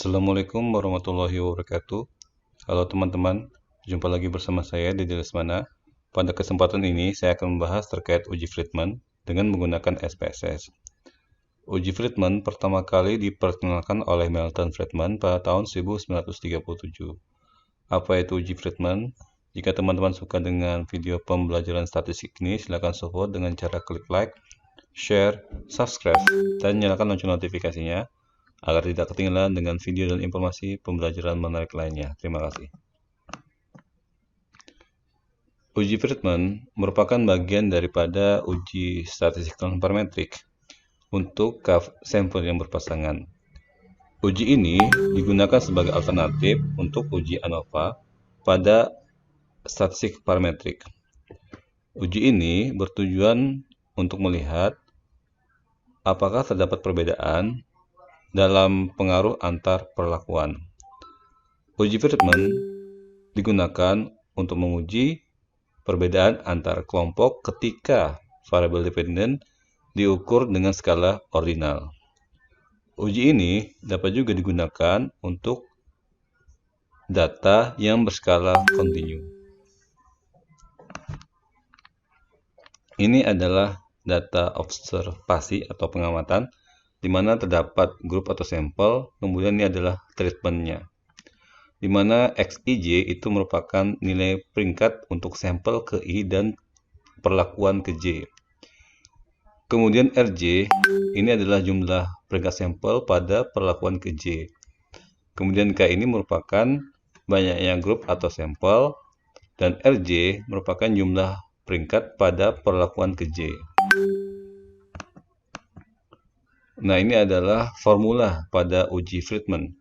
Assalamualaikum warahmatullahi wabarakatuh. Halo teman-teman, jumpa lagi bersama saya Dede Lesmana. Pada kesempatan ini saya akan membahas terkait uji Friedman dengan menggunakan SPSS. Uji Friedman pertama kali diperkenalkan oleh Milton Friedman pada tahun 1937. Apa itu uji Friedman? Jika teman-teman suka dengan video pembelajaran statistik ini, silakan support dengan cara klik like, share, subscribe, dan nyalakan lonceng notifikasinya agar tidak ketinggalan dengan video dan informasi pembelajaran menarik lainnya. Terima kasih. Uji Friedman merupakan bagian daripada uji statistik non-parametrik untuk sampel yang berpasangan. Uji ini digunakan sebagai alternatif untuk uji ANOVA pada statistik parametrik. Uji ini bertujuan untuk melihat apakah terdapat perbedaan dalam pengaruh antar perlakuan. Uji Friedman digunakan untuk menguji perbedaan antar kelompok ketika variabel dependen diukur dengan skala ordinal. Uji ini dapat juga digunakan untuk data yang berskala kontinu. Ini adalah data observasi atau pengamatan di mana terdapat grup atau sampel, kemudian ini adalah treatmentnya. Di mana XIJ itu merupakan nilai peringkat untuk sampel ke I dan perlakuan ke J. Kemudian RJ ini adalah jumlah peringkat sampel pada perlakuan ke J. Kemudian K ini merupakan banyaknya grup atau sampel, dan RJ merupakan jumlah peringkat pada perlakuan ke J. Nah, ini adalah formula pada uji Friedman,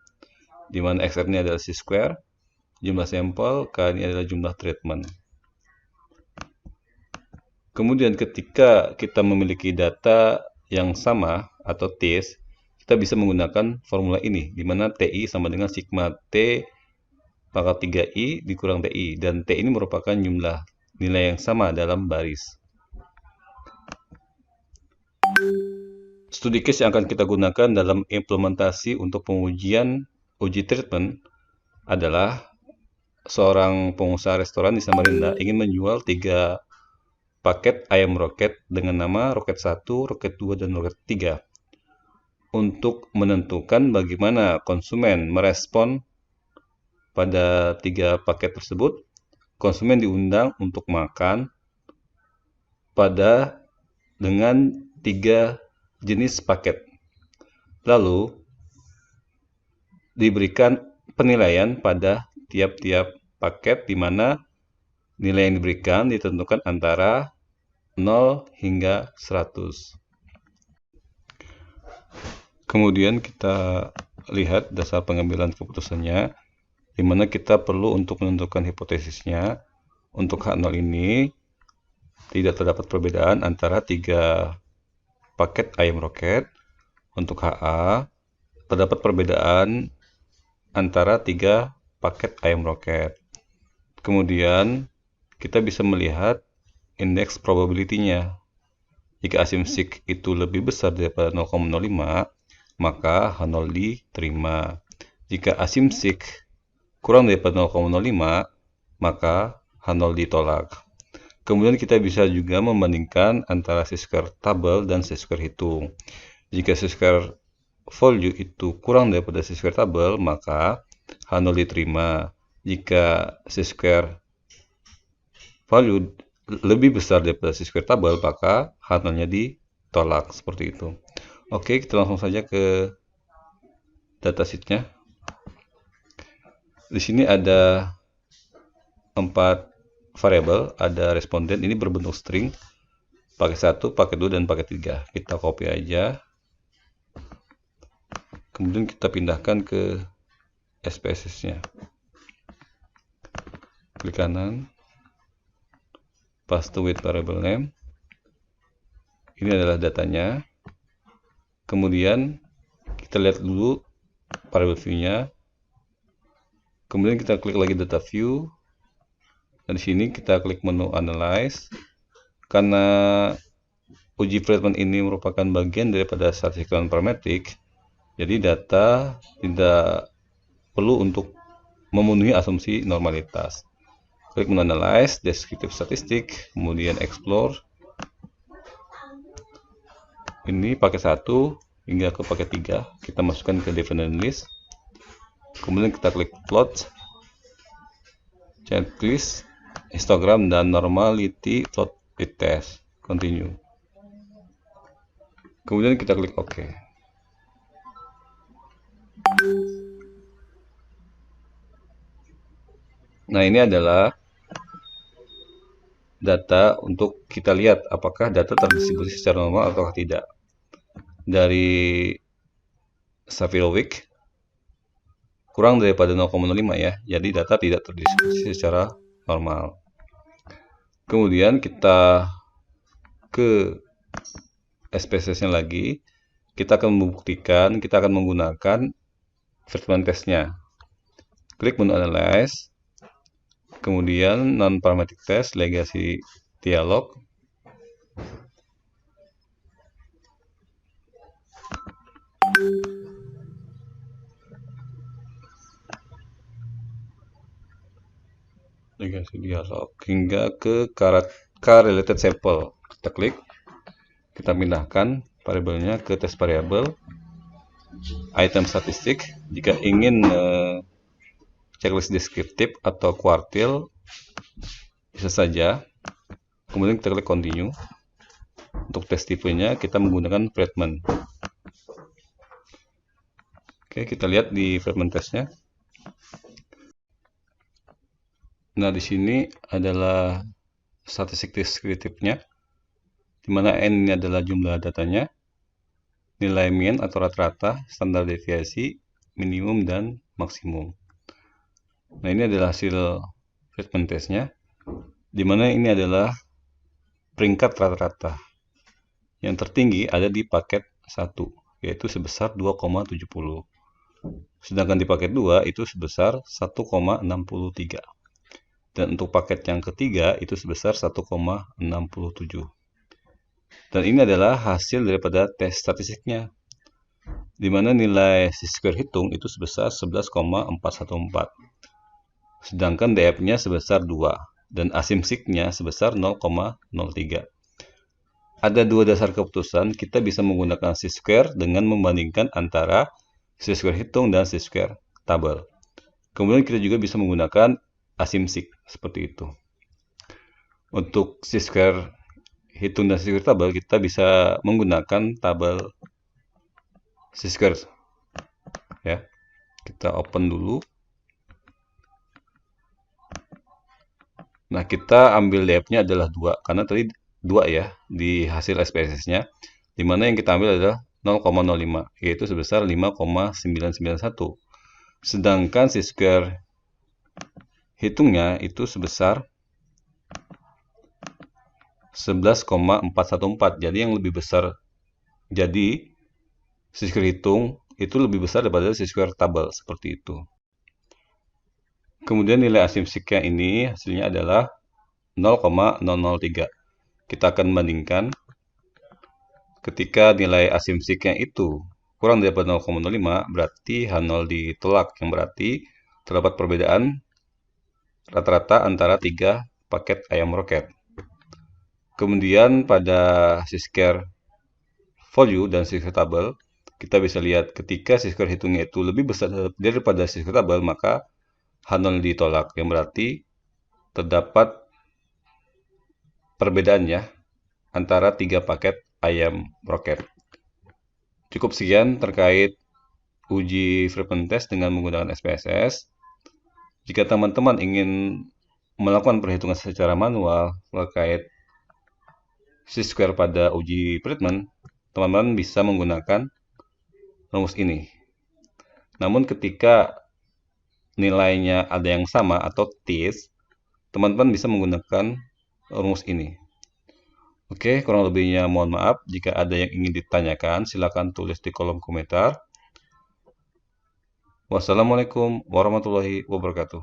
di mana XR ini adalah C-square, jumlah sampel, K ini adalah jumlah treatment. Kemudian ketika kita memiliki data yang sama atau TIS, kita bisa menggunakan formula ini, di mana TI sama dengan sigma T pangkat 3I dikurang TI, dan T ini merupakan jumlah nilai yang sama dalam baris. Studi case yang akan kita gunakan dalam implementasi untuk pengujian uji treatment adalah seorang pengusaha restoran di Samarinda ingin menjual 3 paket ayam roket dengan nama roket 1, roket 2, dan roket 3. Untuk menentukan bagaimana konsumen merespon pada 3 paket tersebut, konsumen diundang untuk makan dengan 3 jenis paket. Lalu diberikan penilaian pada tiap-tiap paket, di mana nilai yang diberikan ditentukan antara 0 hingga 100. Kemudian kita lihat dasar pengambilan keputusannya, di mana kita perlu untuk menentukan hipotesisnya. Untuk H0 ini tidak terdapat perbedaan antara 3 paket ayam roket. Untuk HA terdapat perbedaan antara 3 paket ayam roket. Kemudian kita bisa melihat indeks probability-nya. Jika asymstic itu lebih besar daripada 0,05, maka H0 diterima. Jika asymstic kurang daripada 0,05, maka H0 ditolak. Kemudian kita bisa juga membandingkan antara C-square tabel dan C-square hitung. Jika C-square value itu kurang daripada C-square tabel, maka H0 diterima. Jika C-square value lebih besar daripada C-square tabel, maka H0-nya ditolak. Seperti itu. Oke, kita langsung saja ke datasheet-nya. Di sini ada 4 variabel, ada responden, ini berbentuk string, paket 1, paket 2, dan paket 3. Kita copy aja. Kemudian kita pindahkan ke SPSS-nya. Klik kanan, paste with variable name. Ini adalah datanya. Kemudian kita lihat dulu variable view-nya. Kemudian kita klik lagi data view. Dan di sini kita klik menu analyze. Karena uji Friedman ini merupakan bagian daripada statistik non parametrik, jadi data tidak perlu untuk memenuhi asumsi normalitas. Klik menu Analyze, Descriptive Statistik, kemudian Explore. Ini paket 1 hingga ke paket 3. Kita masukkan ke Definite List. Kemudian kita klik Plot, Checklist, histogram, dan Normality Plot with Test. Continue. Kemudian kita klik OK. Nah, ini adalah data untuk kita lihat apakah data terdistribusi secara normal atau tidak. Dari Safirovic kurang daripada 0,05 ya, jadi data tidak terdistribusi secara normal. Kemudian kita ke SPSS-nya lagi, kita akan membuktikan, kita akan menggunakan Friedman test-nya. Klik menu Analyze, kemudian Non-Parametric Test, Legacy Dialog. Legasi dialog hingga ke K-related sample. Kita klik, kita pindahkan variabelnya ke test variable item statistik. Jika ingin checklist deskriptif atau kuartil bisa saja. Kemudian kita klik continue. Untuk tes tipenya kita menggunakan Friedman. Oke, kita lihat di Friedman testnya. Nah, di sini adalah statistik deskriptifnya, di mana N ini adalah jumlah datanya, nilai mean atau rata-rata, standar deviasi, minimum, dan maksimum. Nah, ini adalah hasil Friedman testnya, di mana ini adalah peringkat rata-rata. Yang tertinggi ada di paket 1, yaitu sebesar 2,70. Sedangkan di paket 2 itu sebesar 1,63. Dan untuk paket yang ketiga itu sebesar 1,67. Dan ini adalah hasil daripada tes statistiknya, di mana nilai chi-square hitung itu sebesar 11,414. Sedangkan DF-nya sebesar 2 dan asimsiknya sebesar 0,03. Ada dua dasar keputusan, kita bisa menggunakan chi-square dengan membandingkan antara chi-square hitung dan chi-square tabel. Kemudian kita juga bisa menggunakan asimsik seperti itu. Untuk chi-square hitung dan chi-square tabel kita bisa menggunakan tabel chi-square ya. Kita open dulu. Nah, kita ambil DF-nya adalah 2 karena tadi 2 ya di hasil SPSS-nya, dimana yang kita ambil adalah 0,05 yaitu sebesar 5,991. Sedangkan chi-square hitungnya itu sebesar 11,414. Jadi yang lebih besar, jadi chi-square hitung itu lebih besar daripada chi-square tabel seperti itu. Kemudian nilai asimsiknya ini hasilnya adalah 0,003. Kita akan bandingkan ketika nilai asimsiknya itu kurang daripada 0,05 berarti H0 ditolak, yang berarti terdapat perbedaan rata-rata antara 3 paket ayam roket. Kemudian pada chi-square value dan chi-square tabel, kita bisa lihat ketika chi-square hitungnya itu lebih besar daripada chi-square tabel, maka H0 ditolak, yang berarti terdapat perbedaannya antara 3 paket ayam roket. Cukup sekian terkait uji Friedman test dengan menggunakan SPSS. Jika teman-teman ingin melakukan perhitungan secara manual terkait chi-square pada uji Friedman, teman-teman bisa menggunakan rumus ini. Namun ketika nilainya ada yang sama atau TIS, teman-teman bisa menggunakan rumus ini. Oke, kurang lebihnya mohon maaf. Jika ada yang ingin ditanyakan, silakan tulis di kolom komentar. Wassalamualaikum warahmatullahi wabarakatuh.